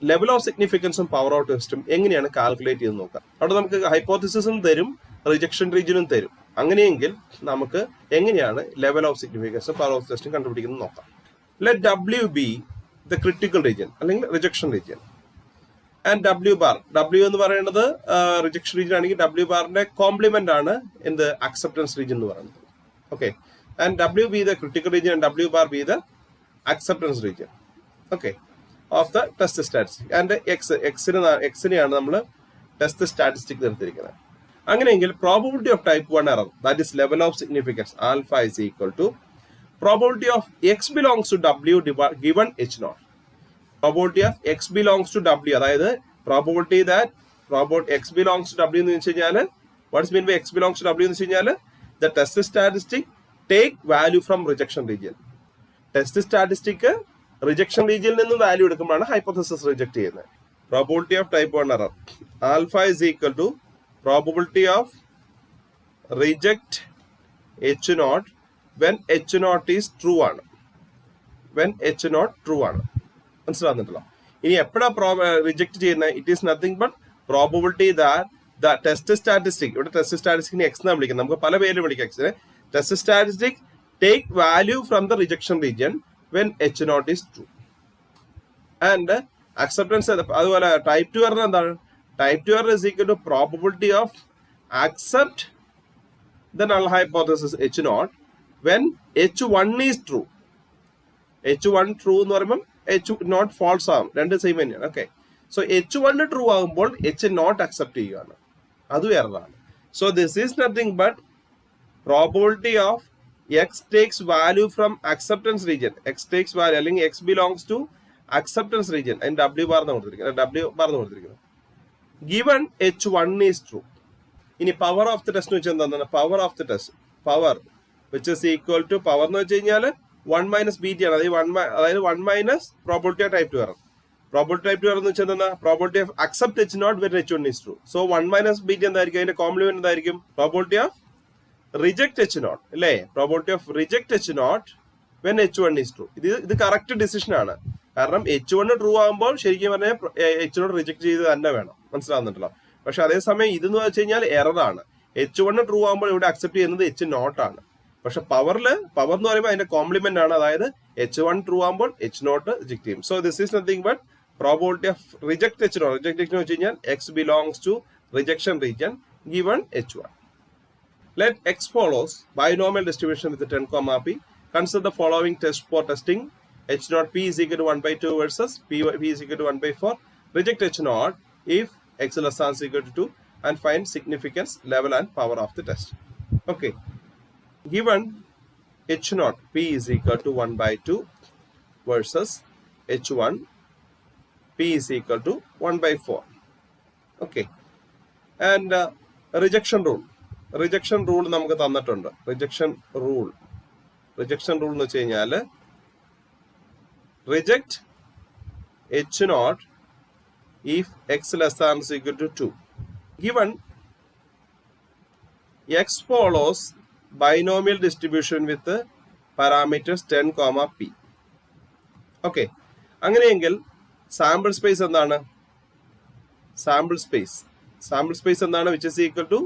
Level of സിഗ്നിഫിക്കൻസും power of ടെസ്റ്റും എങ്ങനെയാണ് കാൽക്കുലേറ്റ് ചെയ്ത് നോക്കാം. അവിടെ നമുക്ക് ഹൈപ്പോത്തിസിസും തരും, റിജക്ഷൻ റീജിയനും തരും. അങ്ങനെയെങ്കിൽ നമുക്ക് എങ്ങനെയാണ് ലെവൽ ഓഫ് സിഗ്നിഫിക്കൻസും പവർ ഓഫ് ടെസ്റ്റും കണ്ടുപിടിക്കുന്നത് നോക്കാം. Let W be the critical region അല്ലെങ്കിൽ rejection region and W bar. W എന്ന് പറയുന്നത് റിജക്ഷൻ റീജിയൻ ആണെങ്കിൽ W ബാറിന്റെ കോംപ്ലിമെന്റ് ആണ് എന്ത് അക്സെപ്റ്റൻസ് റീജിയൻ എന്ന് പറയുന്നത്. Okay, and W be the critical region and W bar be the acceptance region. Okay, of the test statistic and എക്സിനെയാണ് നമ്മൾ ടെസ്റ്റ് സ്റ്റാറ്റിസ്റ്റിക് നിർത്തിയിരിക്കുന്നത്. അങ്ങനെയെങ്കിൽ probability of type 1 error that is level of significance alpha is equal to probability of x belongs to W given H0. Probability of x belongs to W, അതായത് probability that x belongs to W എന്ന് വെച്ച് കഴിഞ്ഞാൽ what's mean by x belongs to W എന്ന് വെച്ച് കഴിഞ്ഞാൽ the test statistic take value from rejection region. Test statistic rejection റീജിയനിൽ നിന്ന് value എടുക്കുമ്പോഴാണ് ഹൈപ്പോത്തസിസ് റിജക്ട് ചെയ്യുന്നത്. Probability of type 1 error alpha is equal to probability of reject H0 when H0 is true ആണ്. when H0 true ആണ്, മനസ്സിലാകുന്നുണ്ടല്ലോ. ഇനി എപ്പോഴാണ് reject ചെയ്യുന്നത്? It is nothing but probability that the test statistic, ഇവിടെ test സ്റ്റാറ്റിസ്റ്റിക്കിനെ x എന്നാണ് വിളിക്കുന്നത്, നമുക്ക് പല പേരിൽ വിളിക്കാം എക്സിനെ. Test statistic take value from the rejection region when H0 is true. And acceptance അതുപോലെ ടൈപ്പ് 2 എറർ എന്താണ്? Type 2 error is equal to probability of accept the null hypothesis H0 when H1 is true. H1 true എന്ന് പറയുമ്പോൾ H0 false ആകും, രണ്ട് same തന്നെയാണ്. Okay, so H1 true ആകുമ്പോൾ H0 accept ചെയ്യുകയാണ്, അതും എററാണ്. So this is nothing but probability of x takes value from acceptance region. x takes value അല്ലെങ്കിൽ x belongs to acceptance region. അതിന് W ബാർ എന്ന് കൊടുത്തിരിക്കുന്നത്. Given H1 is true. ഇനി power of the test എന്ന് വെച്ചാൽ എന്താണ്? Power of the test power which is equal to power എന്ന് വെച്ച് കഴിഞ്ഞാൽ 1 മൈനസ് BT ആണ്. അതായത് 1 minus probability of type 2 error. Probability type 2 error എന്ന് വെച്ചാൽ എന്താ? Probability of accept H0 when H1 is true. So 1 minus BT എന്തായിരിക്കും? അതിന്റെ കോംപ്ലിമെന്റ് എന്തായിരിക്കും? പ്രോബബിലിറ്റി ഓഫ് റിജക്ട് H0 അല്ലേ? Probability of reject H0 when H1 is true. ഇത് correct decision ആണ്. കാരണം H1 ട്രൂ ആകുമ്പോൾ ശരിക്കും പറഞ്ഞാൽ H0 റിജക്ട് ചെയ്ത് തന്നെ വേണം, മനസ്സിലാവുന്നുണ്ടല്ലോ. പക്ഷെ അതേസമയം ഇതെന്ന് വെച്ച് കഴിഞ്ഞാൽ എററാണ്. H1 ട്രൂ ആകുമ്പോൾ ഇവിടെ അക്സെപ്റ്റ് ചെയ്യുന്നത് H0 ആണ്. പക്ഷെ പവർ എന്ന് പറയുമ്പോൾ അതിന്റെ കോംപ്ലിമെന്റ് ആണ്, അതായത് H1 ട്രൂ ആകുമ്പോൾ H0 റിജക്ട് ചെയ്യും. So this is nothing but probability of reject H0. Reject H0 വെച്ച് കഴിഞ്ഞാൽ x belongs to rejection region given H1. Let x follows binomial distribution with the 10, p. Consider the following test for testing H0 p is equal to 1 by 2 versus p is equal to 1 by 4. Reject H0 if x less than or equal to 2 and find significance, level and power of the test. Okay. Given H0 p is equal to 1 by 2 versus H1 p is equal to 1 by 4. Okay. And rejection rule. Rejection rule നമുക്ക് തന്നിട്ടുണ്ട്. Rejection rule എന്ന് വെച്ച് കഴിഞ്ഞാൽ reject H0 if x less than or equal to 2. Given x follows binomial distribution with parameters 10, p. Okay, അങ്ങനെയെങ്കിൽ sample space എന്താണ്? Sample space എന്താണ്? which is equal to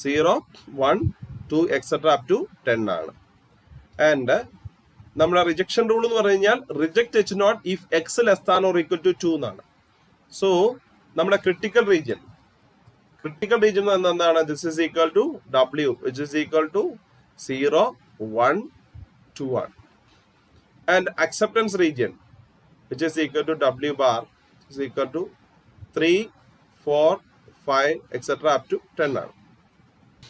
0, 1, 2, etc. up to 10 ആണ്. And നമ്മുടെ rejection rule എന്ന് പറഞ്ഞു കഴിഞ്ഞാൽ reject H0 if x less than or equal to 2 എന്നാണ്. So നമ്മുടെ ക്രിട്ടിക്കൽ റീജിയൻ എന്താണ്? This is equal to W which is equal to 0, 1, 2 ആണ്. And acceptance region which is equal to W bar is equal to 3, 4, 5, etc. up to 10 ആണ്.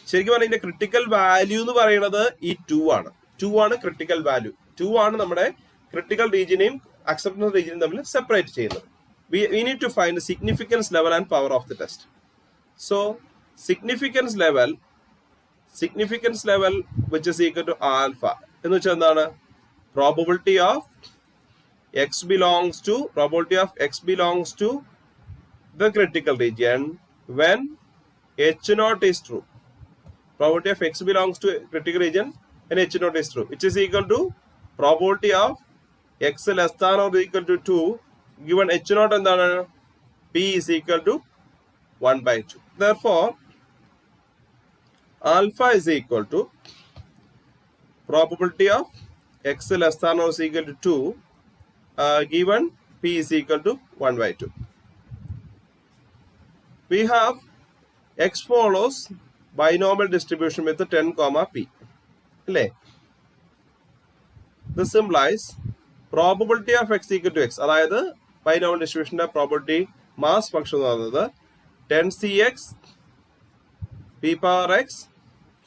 ശരിക്കും പറഞ്ഞാൽ ഇതിന്റെ critical value എന്ന് പറയുന്നത് ഈ 2 ആണ്. 2 ആണ് ക്രിട്ടിക്കൽ വാല്യൂ. 2 ആണ് നമ്മുടെ ക്രിട്ടിക്കൽ റീജിയനെയും അക്സെപ്റ്റൻസ് റീജിയനെയും തമ്മിൽ സെപ്പറേറ്റ് ചെയ്യുന്നത്. we need to find the significance level and power of the test. So significance level which is equal to alpha എന്ന് വെച്ചാൽ എന്താണ്? probability of x belongs to the critical region when H0 is true. Probability of x belongs to critical region when H0 is true, which is equal to probability of x less than or equal to 2 Given h naught എന്താണ്? P is equal to 1 by 2. Therefore, alpha is equal to probability of x less than or is equal to 2 given P is equal to 1 by 2. We have x follows binomial distribution with the 10 comma P. This implies probability of x equal to x. അതായത് binomial distribution probability mass function എന്ന് പറയുന്നത് 10cx p power x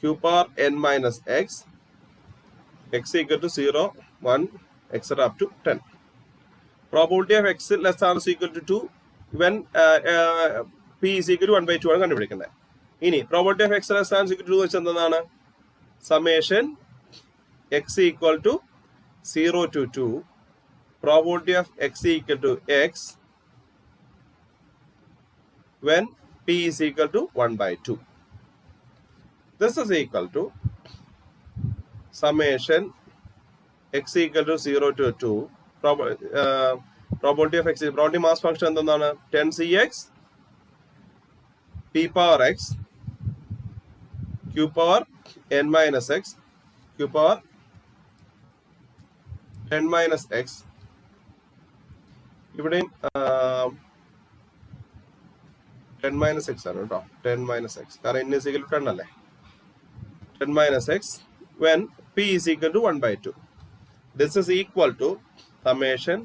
q power n minus x x equal to 0, 1, etc. up to 10. Probability of x less than or equal to 2 when p is equal to 1 by 2 ആണ് കണ്ടുപിടിക്കുന്നത്. ഇനി probability of x less than or equal to 2 വെച്ചാൽ എന്താണ്? Summation x equal to 0 to 2 probability of x equal to x when p is equal to 1 by 2. This is equal to summation x equal to 0 to 2 probability of x is probability mass function എന്താണ്? 10cx p power x q power n minus x q power n minus x ഇവിടെയും 10 minus x ആണ് കേട്ടോ. 10 minus x കാരണം n is equal to 10 അല്ലേ. 10 minus x when p is equal to 1 by 2. This is equal to summation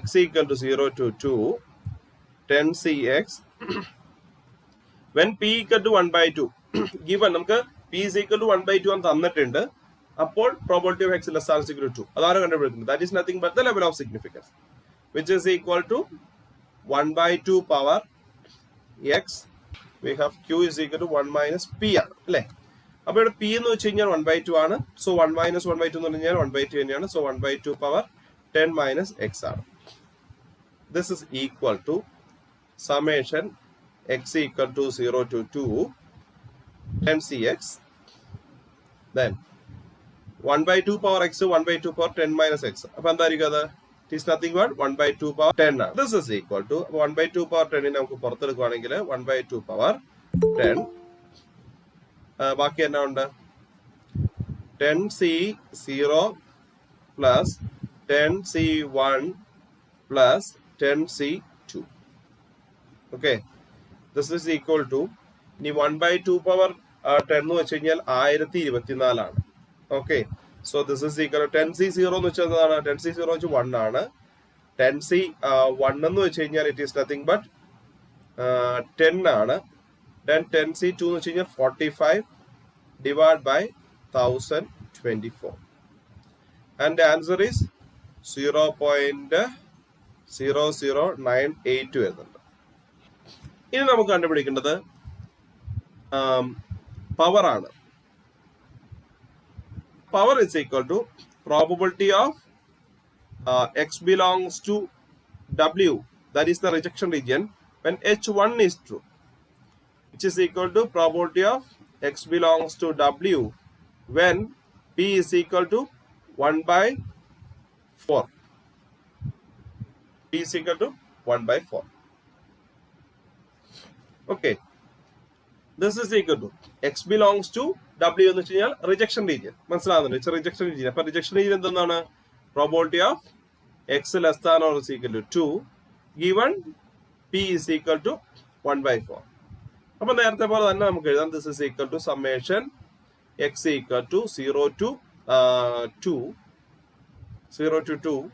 x equal to 0 to 2 10cx when p equal to 1 by 2 given നമുക്ക് p is equal to 1 by 2 എന്ന് തന്നിട്ടുണ്ട്. അപ്പോൾ probability of x less than or equal to 2 അതാണ് കണ്ടുപിടിക്കുന്നത്. That is nothing but the level of significance which is equal to 1 by 2 power x. We have q is equal to 1 minus p ആണ് അല്ലേ. അപ്പോൾ ഇവിടെ p എന്ന് വെച്ച് കഴിഞ്ഞാൽ 1 by 2 ആണ്. സോ 1 minus 1 by 2 എന്ന് പറഞ്ഞാൽ 1 by 2 തന്നെയാണ്. So 1 by 2 power 10 minus x ആണ്. This is equal to summation x equal to 0 to 2 10cx then 1 by 2 power x 1 by 2 power 10 minus x. അപ്പോൾ എന്തായിരിക്കും അത്? It is nothing but 1 by 2 power 10 ആണ്. This is equal to 1 by 2 power 10 നമുക്ക് പുറത്തെടുക്കുകയാണെങ്കിൽ 1 by 2 power 10 ബാക്കി എന്നാ ഉണ്ട്? 10c0 plus 10c1 plus 10c2. Okay, this is equal to ഇനി 1 by 2 power 10 എന്ന് വെച്ച് കഴിഞ്ഞാൽ 1024 ആണ്. Okay, so this is equal 10c0 എന്ന് വെച്ചാൽ എന്താണ്? 10c0 വെച്ച് 1 ആണ്. 10c1 എന്ന് വെച്ച് കഴിഞ്ഞാൽ ഇറ്റ് ഈസ് നത്തിങ് ബട്ട് 10 ആണ്. Then 10c2 എന്ന് വെച്ച് കഴിഞ്ഞാൽ 45 divided by 1024 and the answer is 0.0098 വരുന്നുണ്ട്. ഇനി നമുക്ക് കണ്ടുപിടിക്കേണ്ടത് പവർ ആണ്. Power is equal to probability of x belongs to W, that is the rejection region, when H1 is true, which is equal to probability of x belongs to W when P is equal to 1 by 4. P is equal to 1 by 4. Okay. This is equal to x belongs to W എന്ന് വെച്ച് കഴിഞ്ഞാൽ rejection region. മനസ്സിലാകുന്നുണ്ട്? It's rejection region. അപ്പൊ rejection region എന്താണ്? Probability of x less than or is equal to 2 given p is equal to 1 by 4. അപ്പൊ നേരത്തെ പോലെ തന്നെ നമുക്ക് എഴുതാം. This is equal to summation x equal to 0 to 2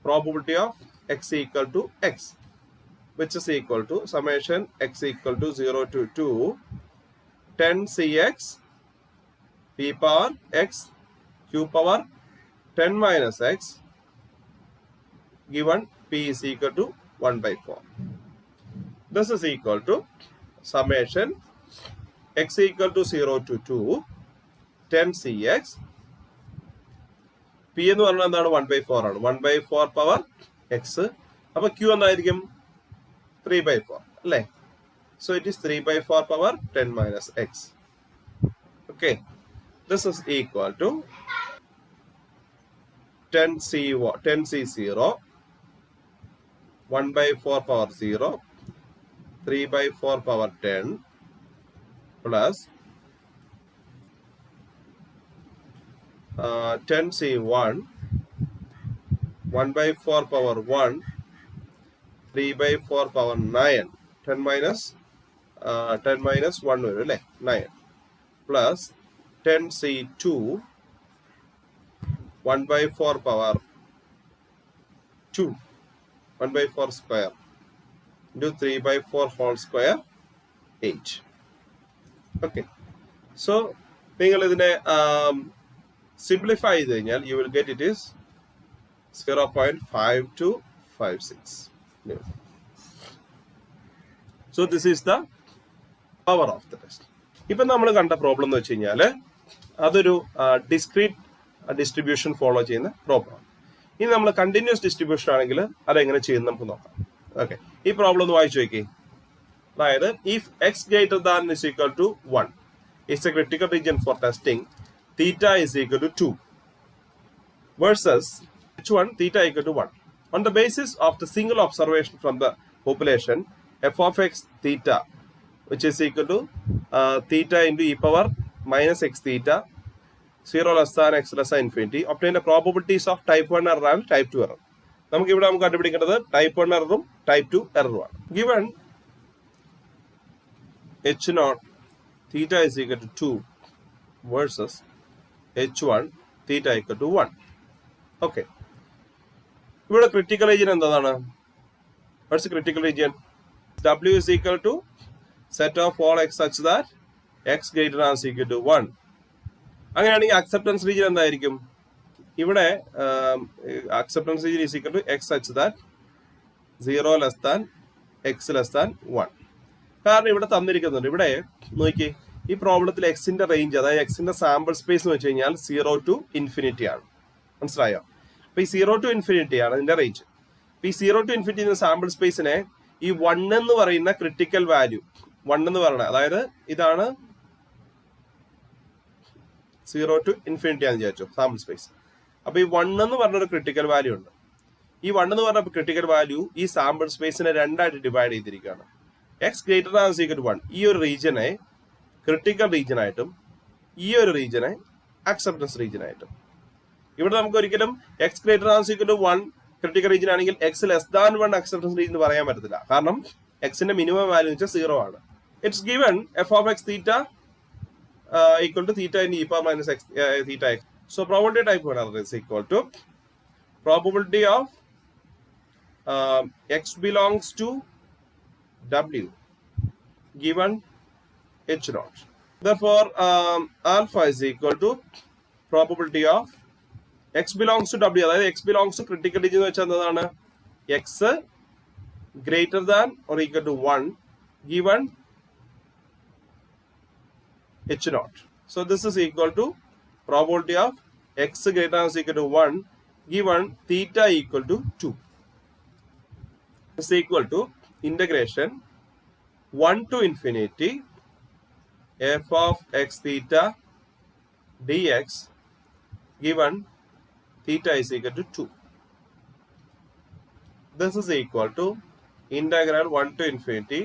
probability of x equal to x, which is equal to summation x equal to 0 to 2 10cx p power x q power 10 minus x given p is equal to 1 by 4. This is equal to summation x equal to 0 to 2 10cx p എന്ന് പറഞ്ഞാൽ എന്താണ്? 1 by 4 ആണ്. 1 by 4 power x. അപ്പൊ q എന്തായിരിക്കും? 3 by 4 അല്ലേ? So it is 3 by 4 power 10 minus x. Okay, this is equal to 10c0 1 by 4 power 0, 3 by 4 power 10 plus 10C1, 1 by 4 power 1, 3 by 4 power 9, 10 minus 1 വരും അല്ലേ 9 plus 10C2, 1 by 4 power 2, 1 by 4 square into 3 by 4 whole square 8. Okay, so നിങ്ങൾ ഇതിനെ simplify ചെയ്ത് കഴിഞ്ഞാൽ you will get it is 0.5256. So this is the power of the test. ഇപ്പം നമ്മൾ കണ്ട problem എന്ന് വെച്ച് കഴിഞ്ഞാൽ അതൊരു ഡിസ്ക്രീറ്റ് ഡിസ്ട്രിബ്യൂഷൻ ഫോളോ ചെയ്യുന്ന പ്രോബ്ലം. ഇനി നമ്മൾ കണ്ടിന്യൂസ് ഡിസ്ട്രിബ്യൂഷൻ ആണെങ്കിൽ അതെങ്ങനെ ചെയ്യുന്നത് നമുക്ക് നോക്കാം. ഓക്കെ, ഈ പ്രോബ്ലം ഒന്ന് വായിച്ചു നോക്കി. അതായത് if x greater than is equal to 1 is a critical region for testing, theta is equal to 2 versus h1 theta equal to 1. On the basis of the single observation from the population, f of x theta, which is equal to theta into e power minus x theta, 0 less than x less than infinity, obtain the probabilities of type 1 error and type 2 error. നമുക്ക് ഇവിടെ നമുക്ക് കണ്ടുപിടിക്കേണ്ടത് type 1 എററും type 2 എററുമാണ്. Given h0 theta is equal to 2 versus h1 theta equal to 1. Okay. ഇവിടെ critical region എന്താണ്? What's critical region? W is equal to set of all x such that x greater than or equal to 1. അങ്ങനെയാണെങ്കിൽ acceptance region എന്തായിരിക്കും? ഇവിടെ acceptance region is equal to x such that 0 less than x less than 1. കാരണം ഇവിടെ തന്നിരിക്കുന്നുണ്ട്. ഇവിടെ നോക്കി, ഈ പ്രോബ്ലത്തിൽ എക്സിന്റെ range, അതായത് എക്സിന്റെ സാമ്പിൾ സ്പേസ് എന്ന് വെച്ച് കഴിഞ്ഞാൽ 0 to infinity ആണ്. മനസ്സിലായോ? അപ്പൊ ഈ 0 to infinity ആണ് ഇതിന്റെ റേഞ്ച്. അപ്പൊ ഈ 0 to infinity എന്ന സാമ്പിൾ സ്പേസിനെ ഈ 1 എന്ന് പറയുന്ന ക്രിട്ടിക്കൽ വാല്യൂ, 1 എന്ന് പറയുന്നത്, അതായത് ഇതാണ് 0 to infinity ആണെന്ന് വിചാരിച്ചു സാമ്പിൾ സ്പേസ്. അപ്പൊ ഈ 1 എന്ന് പറഞ്ഞൊരു ക്രിട്ടിക്കൽ വാല്യൂ ഉണ്ട്. ഈ 1 എന്ന് പറഞ്ഞ ക്രിട്ടിക്കൽ വാല്യൂ ഈ സാമ്പിൾ സ്പേസിനെ രണ്ടായിട്ട് ഡിവൈഡ് ചെയ്തിരിക്കുകയാണ്. X greater than or equal to 1 ഈ ഒരു റീജിയനെ ക്രിട്ടിക്കൽ റീജിയൻ ആയിട്ടും ഈ ഒരു റീജിയനെ അക്സെപ്റ്റൻസ് റീജിയൻ ആയിട്ടും. ഇവിടെ നമുക്ക് ഒരിക്കലും x greater than or equal to 1 critical region ആണെങ്കിൽ x less than 1 acceptance region പറയാൻ പറ്റത്തില്ല. കാരണം എക്സിന്റെ മിനിമം വാല്യൂ വെച്ചാൽ 0 ആണ്. It's given f of x theta equal to theta in e power minus x theta x. So probability type 1 error is equal to probability of x belongs to w given h naught. Therefore alpha is equal to probability of x belongs to w, അതായത് x belongs to critical region എന്ന് വെച്ചാൽ എന്താണ്? x greater than or equal to 1 given h naught. So this is equal to probability of x greater than or equal to 1 given theta equal to 2. This is equal to integration 1 to infinity f of x theta dx given theta is equal to 2. This is equal to integral 1 to infinity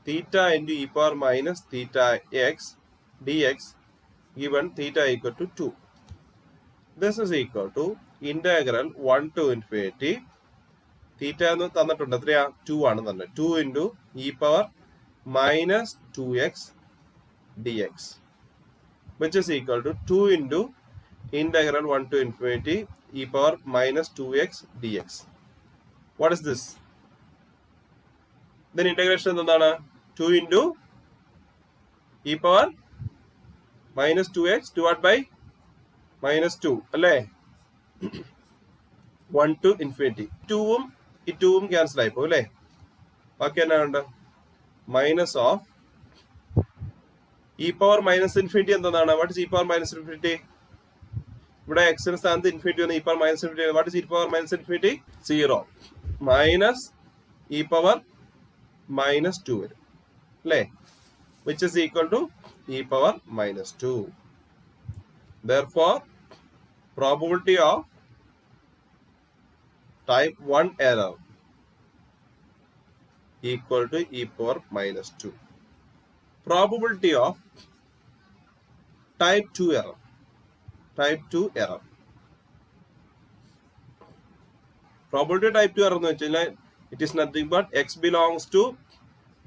theta into e power minus theta x dx given theta equal to 2. This is equal to integral 1 to infinity theta എന്ന് തന്നിട്ടുണ്ട്, എത്രയാ? 2 ആണ് തന്നെ. 2 into e power minus 2x dx which is equal to 2 into integral 1 to infinity e power minus 2x dx. What is this? Then integration എന്താണ്? 2 into e power minus 2x divided by minus 2 അല്ലേ? 1 to infinity. 2ഉം ഈ 2ഉം cancel ആയിപ്പോ അല്ലേ? ബാക്കി എന്നാ ഉണ്ട്? Minus of e power minus infinity എന്താണ്? What is e power minus infinity? ഇവിടെ എക്സിന് സ്ഥാനത്ത് ഇൻഫിനിറ്റി വന്ന് e power minus infinity. What is e power minus infinity? 0 minus e power minus 2 വരും അല്ലേ? which is equal to e power minus 2. Therefore, probability of type 1 error equal to e power minus 2. Probability of type 2 error. Type 2 error. Probability type 2 error എന്ന് വെച്ചാൽ it is nothing but x belongs to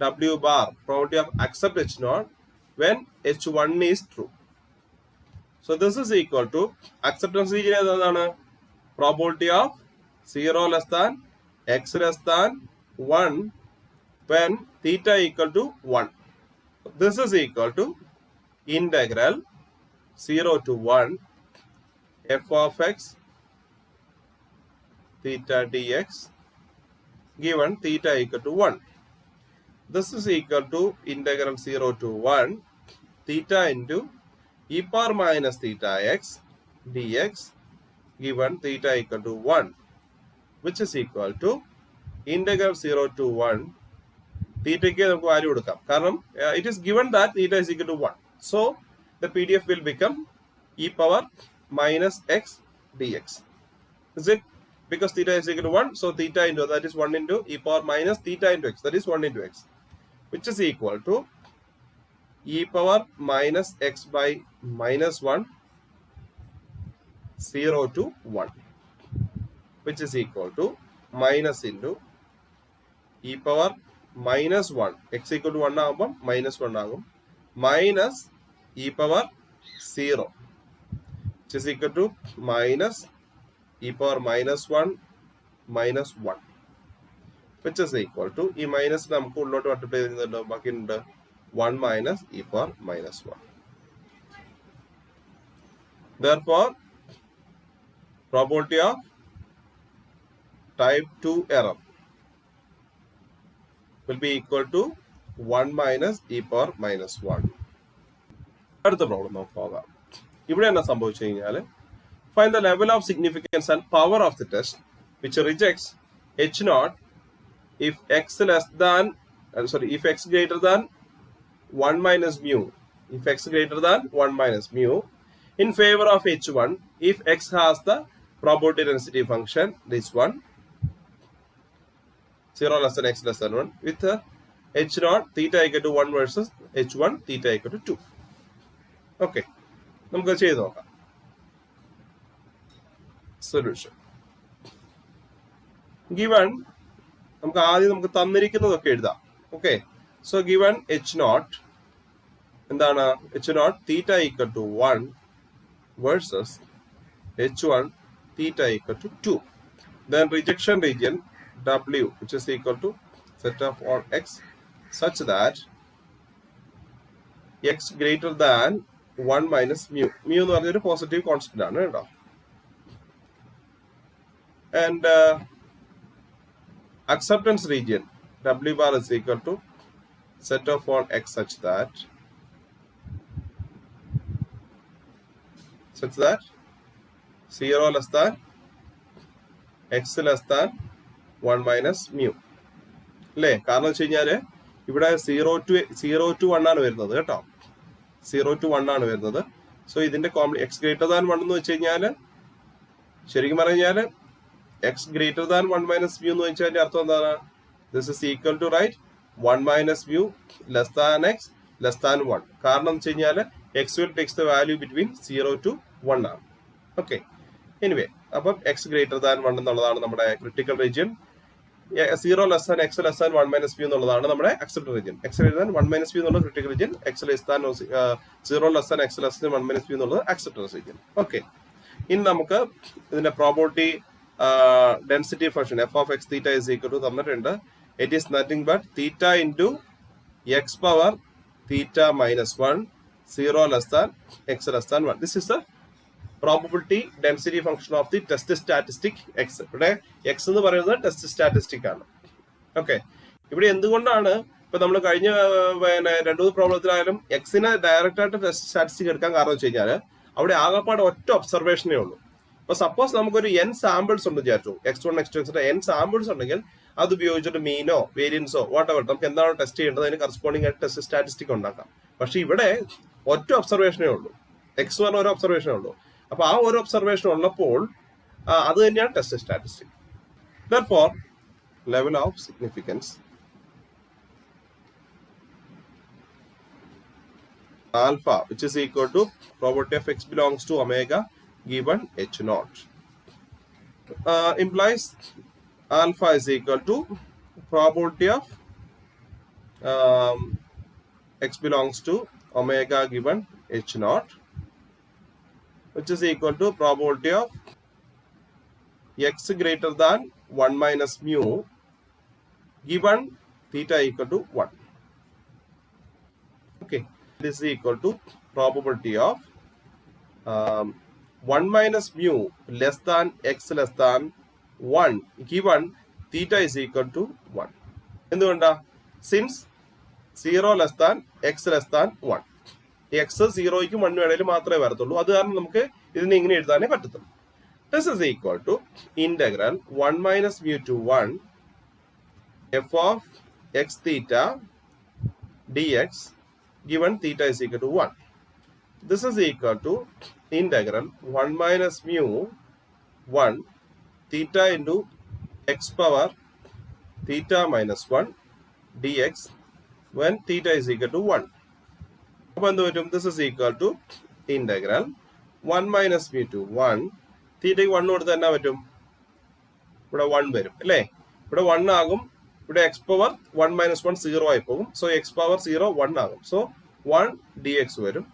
w bar. Probability of accept h0 when h1 is true. So this is equal to acceptance region ഏതാണ്? Probability of 0 less than x less than 1 when theta equal to 1. This is equal to integral 0 to 1 f of x theta dx given theta equal to 1. This is equal to integral 0 to 1 theta into e power minus theta x dx given theta equal to 1, which is equal to integral 0 to 1 theta ക്ക് നമുക്ക് value കൊടുക്കാം. കാരണം it is given that theta is equal to 1. So the PDF will become e power minus x dx. Is it? Because theta is equal to 1, so theta into that is 1 into e power minus theta into x, that is 1 into x, which is equal to e power minus x by minus 1 0 to 1, which is equal to minus into e power minus 1 x equal to 1 ആകുമ്പോൾ minus 1 ആകും minus e power 0, which is equal to minus e power minus 1 minus 1, which is equal to ഈ minus നമുക്ക് ഉള്ളോട്ട് multiply ചെയ്യുന്നുണ്ട് ബാക്കിയുണ്ട് 1 minus e power minus 1. Therefore probability of type 2 error will be equal to 1 minus e power minus 1. അടുത്ത problem നമുക്ക് പോകാം. ഇവിടെ എന്നാ സംഭവിച്ചു കഴിഞ്ഞാൽ find the level of significance and power of the test which rejects h0 if x less than if x greater than 1 minus mu, if x greater than 1 minus mu, in favor of h1 if x has the probability density function this one 0 less than x less than 1 with h0 theta equal to 1 versus h1 theta equal to 2. Okay, നമുക്ക് ചെയ്ത് നോക്കാം. Solution given നമുക്ക് ആദ്യം നമുക്ക് തന്നിരിക്കുന്നതൊക്കെ എഴുതാം. Okay, so given h0 എന്താണ് h0 theta equal to 1 versus h1 theta equal to 2. Then rejection region w which is equal to set of all x such that x greater than 1 minus mu. Mu എന്ന് പറഞ്ഞൊരു positive constant ആണ് കേട്ടോ. And acceptance region w bar is equal to set of all x such that 0 less than x less than 1 minus mu അല്ലേ? കാരണം വെച്ച് കഴിഞ്ഞാല് ഇവിടെ 0 to 1 ആണ് വരുന്നത് കേട്ടോ. 0 to 1 ആണ് വരുന്നത്. സോ ഇതിന്റെ x greater than 1 എന്ന് വെച്ച് കഴിഞ്ഞാല് ശരിക്കും പറഞ്ഞാല് x greater than 1 minus mu എന്ന് വെച്ചാൽ അർത്ഥം എന്താണ്? This is equal to right 1 minus mu less than x less than 1. കാരണം എന്ന് വെച്ച് കഴിഞ്ഞാൽ x will takes the value between 0 to 1 ആണ്. ഓക്കെ, എനിവേ അപ്പം x greater than 1 എന്നുള്ളതാണ് നമ്മുടെ critical region. 0 less than x less than 1 minus mu എന്നുള്ളതാണ് നമ്മുടെ accepted region. x greater than 1 minus mu എന്നുള്ള critical region, x less than 0 less than x less than 1 minus mu എന്നുള്ളത് accepted region. Okay, ഇനി നമുക്ക് ഇതിന്റെ probability density function f of x theta is equal to തന്നിട്ടുണ്ട്. It is nothing but theta into x power theta minus 1 0 less than x less than 1. This is the probability density function of the test statistic x. ഇവിടെ x എന്ന് പറയുന്നത് test statistic ആണ്. Okay, ഇവിടെ എന്തുകൊണ്ടാണ് ഇപ്പൊ നമ്മൾ കഴിഞ്ഞ രണ്ടു പ്രോബ്ലത്തിലായാലും എക്സിനെ ഡയറക്റ്റ് ആയിട്ട് ടെസ്റ്റ് സ്റ്റാറ്റിസ്റ്റിക് എടുക്കാൻ കാരണം വെച്ച് കഴിഞ്ഞാൽ അവിടെ ആകെപ്പാട് ഒറ്റ ഒബ്സർവേഷനേ ഉള്ളൂ. അപ്പൊ സപ്പോസ് നമുക്കൊരു n സാമ്പിൾസ് ഉണ്ട് വിചാരിച്ചു, x1 x2 x3 n samples ഉണ്ടെങ്കിൽ അത് ഉപയോഗിച്ചിട്ട് മീനോ വേരിയൻസോ വാട്ടെവർ നമുക്ക് എന്താണ് ടെസ്റ്റ് ചെയ്യേണ്ടത് അതിന് കറസ്പോണ്ടിങ് ആയിട്ട് ടെസ്റ്റ് സ്റ്റാറ്റിസ്റ്റിക് ഉണ്ടാക്കാം. പക്ഷെ ഇവിടെ ഒറ്റ ഒബ്സർവേഷനേ ഉള്ളൂ, x എന്ന് പറഞ്ഞ ഒരു ഒബ്സർവേഷനേ ഉള്ളൂ. അപ്പൊ ആ ഒരു ഒബ്സർവേഷൻ ഉള്ളപ്പോൾ അത് തന്നെയാണ് test statistic. Therefore level of significance alpha, which is equal to probability of x belongs to omega given h naught. Implies alpha is equal to probability of x belongs to omega given h naught, which is equal to probability of x greater than 1 minus mu given theta equal to 1. Okay, this is equal to probability of 1 minus mu less than x less than 1 given theta is equal to 1. എന്തുകൊണ്ടാ? Since 0 less than x less than 1. x 0ക്കും 1 ഇടയിൽ മാത്രമേ വരത്തുള്ളൂ. അത് കാരണം നമുക്ക് ഇതിനെ ഇങ്ങനെ എഴുതാനേ പറ്റത്തുള്ളൂ. This is equal to integral 1 minus mu to 1 f of x theta dx given theta is equal to 1. This is equal to integral 1 minus mu 1 theta into x power theta minus 1 dx when theta is equal to 1. This is equal to integral 1 minus mu to 1 theta 1 കൊടുത്ത് തന്നെ പറ്റും, ഇവിടെ 1 വരും അല്ലേ, ഇവിടെ 1 ആകും, ഇവിടെ x power 1 minus 1 0 ആയി പോകും. സോ x പവർ 0 1 ആകും. സോ 1 dx വരും.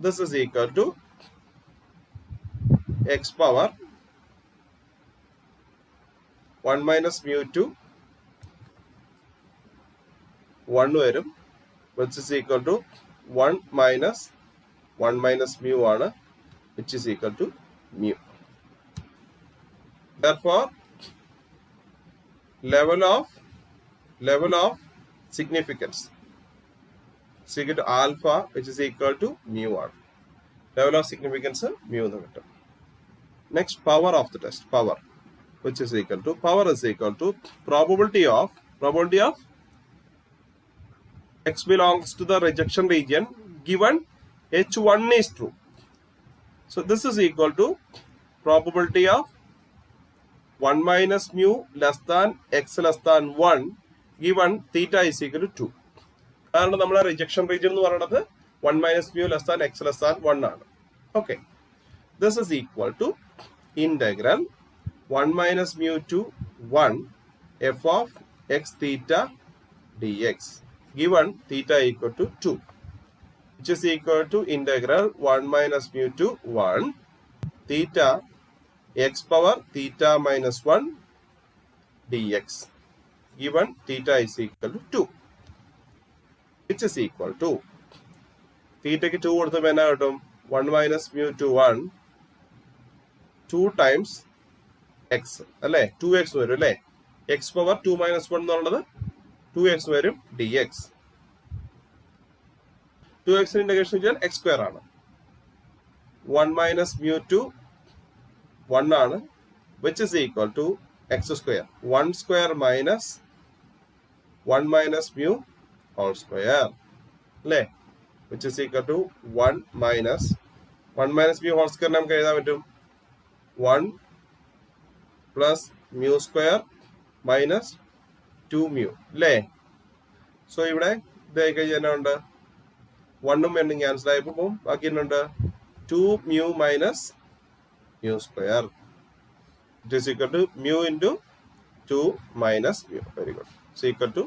This is equal to x power 1 minus mu to 1 വരും, which is equal to 1 minus mu ആണ്, which is equal to mu. Therefore, level of significance is equal to alpha, which is equal to mu ആണ്. Level of significance mu എന്ന് കിട്ടും. Next, power of the test. Power, which is equal to probability of x belongs to the rejection region given h1 is true. So this is equal to probability of 1 minus mu less than x less than 1 given theta is equal to 2. കാരണം നമ്മളെ rejection region എന്ന് പറയുന്നത് 1 minus mu less than x less than 1 ആണ്. Okay. This is equal to integral 1 minus mu to 1 f of x theta dx given theta equal to 2, which is equal to integral 1 minus mu to 1 theta x power theta minus 1 dx given theta is equal to 2, which is equal to theta ക്ക് 2 കൊടുത്തപ്പോൾ എന്നാ കിട്ടും? 1 minus mu to 1 2 times x അല്ലേ, 2x വരും അല്ലേ, x power 2 minus 1 എന്നുള്ളത് 2x വരും dx. 2x integration ചെയ്യാൻ x സ്ക്വയർ ആണ്. 1 minus mu to 1 ആണ്, which is equal to x square. 1 square minus 1 minus mu whole square അല്ലേ, which is equal to 1 minus mu whole square നമുക്ക് എഴുതാൻ പറ്റും 1 plus mu square minus 2 mu അല്ലേ. So ഇവിടെ ഇതായി കഴിഞ്ഞാൽ ഉണ്ട് 1 വേണ്ടി ക്യാൻസൽ ആയി പോകും, ബാക്കി ഉണ്ട് 2 mu minus mu square. It is equal to mu into 2 minus mu. Very good. So equal to